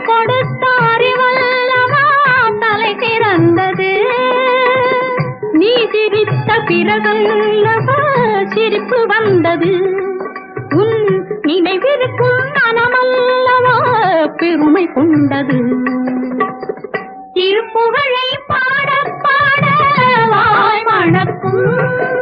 கொடுத்த அறிவல்லவா தலை திறந்தது. நீ சிரித்த பிறகல்லவா சிரிப்பு வந்தது. உன் நினைவிருக்கும் மனமல்லவா பெருமை கொண்டது. திருப்புகழை பாட பாட வாய் மணக்கும்